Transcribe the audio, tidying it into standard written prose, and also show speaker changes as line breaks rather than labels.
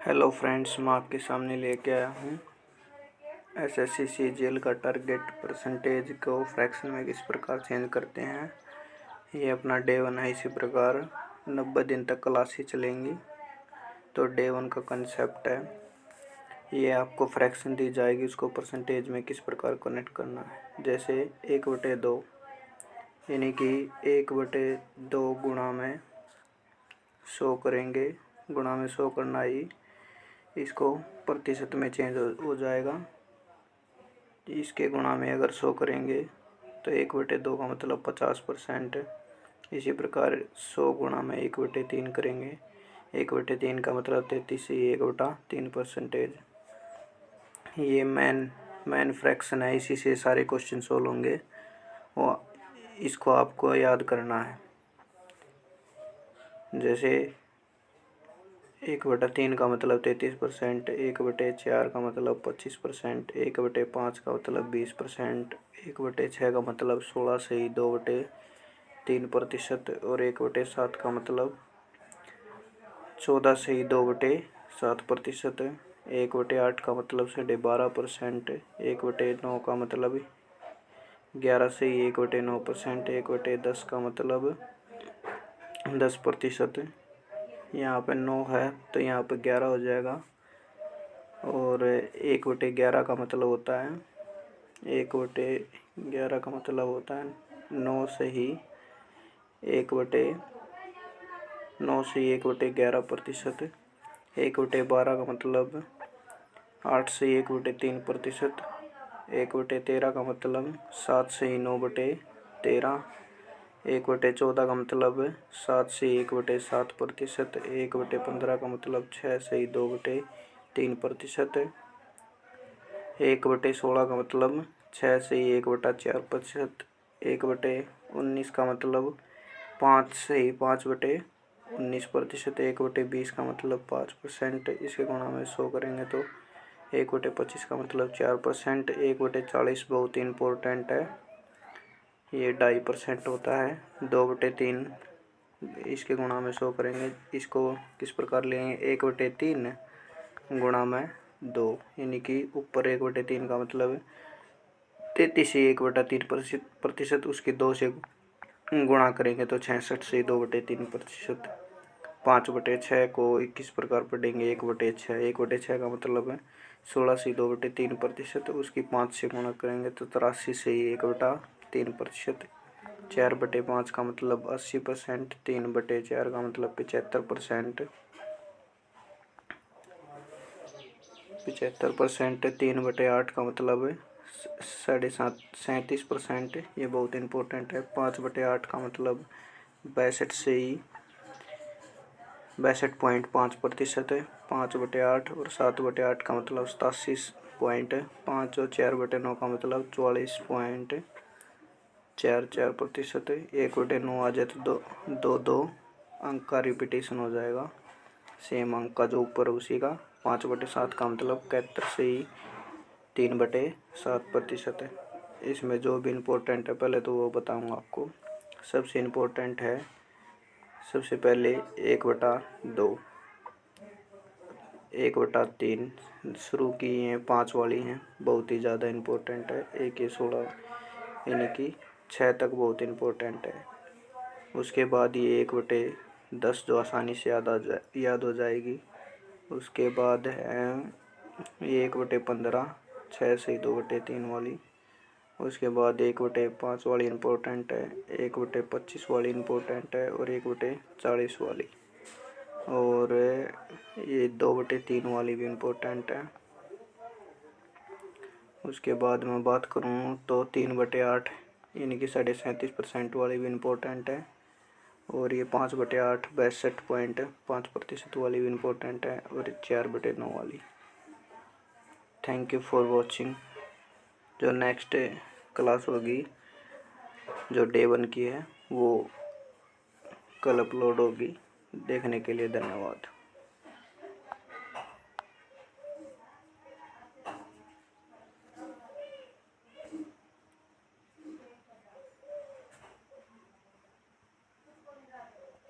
Hello friends, मैं आपके सामने लेके आया हूँ एसएससी सीजीएल का टारगेट परसेंटेज को फ्रैक्शन में किस प्रकार चेंज करते हैं। ये अपना डे 1 है। इसी प्रकार 90 दिन तक क्लासेस चलेंगी। तो डे 1 का कंसेप्ट है, ये आपको फ्रैक्शन दी जाएगी, उसको परसेंटेज में किस प्रकार कनेक्ट करना है। जैसे 1/2 यानी कि 1/2 गुणा में 100 करेंगे। गुणा में 100 करना ही इसको प्रतिशत में चेंज हो जाएगा। इसके गुणा में अगर 100 करेंगे तो 1/2 का मतलब 50%। इसी प्रकार 100 गुणा में 1/3 करेंगे, 1/3 का मतलब 33 ही 1/3%। ये मेन फ्रैक्शन है, इसी से सारे क्वेश्चन सोल्व होंगे। वो इसको आपको याद करना है। जैसे 1/3 का मतलब 33%, 1/4 का मतलब 25%, 1/5 का मतलब 20%, 1/6 का मतलब 16 से ही 2/3% और 1/7 का मतलब 14 से ही 2/7%, 1/8 का मतलब 12%, 1/9 का मतलब 11 से ही 1/9%, 1/10 का मतलब 10%। यहाँ पे 9 है तो यहाँ पे 11 हो जाएगा। और 1/11 का मतलब होता है 1/11 का मतलब होता है 9 से ही 1/11%। 1/12 का मतलब 8 से 1/3%। 1/13 का मतलब 7 से ही 9/13। 1/14 का मतलब 7 से 1/7%। 1/15 का मतलब 6 से ही 2/3%। 1/16 का मतलब 6 से ही 1/4%। 1/19 का मतलब 5 से ही 5/19%। 1/20 का मतलब 5%। इसके गुणा में 100 करेंगे तो 1/25 का मतलब 4%। 1/40 बहुत इम्पोर्टेंट है, ये 2.5% होता है। 2/3 इसके गुणा में 100 करेंगे। इसको किस प्रकार लेंगे, 1/3 गुणा में 2 यानी कि ऊपर 1/3 का मतलब 33 से 1/3%, उसकी 2 से गुणा करेंगे तो 66 से 2/3%। 5/6 को किस प्रकार पढ़ेंगे, 1/6। 1/6 का मतलब है 16 से 2/3%, उसकी 5 से गुणा करेंगे तो 83 से 1/3%। 4/5 का मतलब 80%। 3/4 का मतलब 75%। 75%। 3/8 का मतलब 37%। ये बहुत इम्पोर्टेंट है। 5/8 का मतलब 62 से ही 62.5% है। 5/8 और 7/8 का मतलब 87.5 और 4/9 का मतलब 44.44% है। 1/9 आ जाए तो दो अंक का रिपीटेशन हो जाएगा, सेम अंक का जो ऊपर उसी का। 5/7 का मतलब 71 से ही 3/7% है। इसमें जो भी इम्पोर्टेंट है पहले तो वो बताऊंगा आपको। सबसे इम्पोर्टेंट है सबसे पहले 1/2, 1/3 शुरू की हैं 5 वाली हैं, बहुत ही ज़्यादा इम्पोर्टेंट है। 1 ये 16 यानी कि 6 तक बहुत इम्पोर्टेंट है। उसके बाद ये 1/10 जो आसानी से याद हो जाएगी। उसके बाद है ये 1/15, 6 से 2/3 वाली। उसके बाद 1/5 वाली इम्पोर्टेंट है, 1/25 वाली इम्पोर्टेंट है और 1/40 वाली। और ये 2/3 वाली भी इम्पोर्टेंट है। उसके बाद मैं बात करूँ तो 3/8 यानी कि 37.5% वाली भी इम्पोर्टेंट है। और ये 5/8 62.5% वाली भी इम्पोर्टेंट है। और 4/9 वाली। Thank you for watching. जो नेक्स्ट क्लास होगी जो डे 1 की है वो कल अपलोड होगी। देखने के लिए धन्यवाद।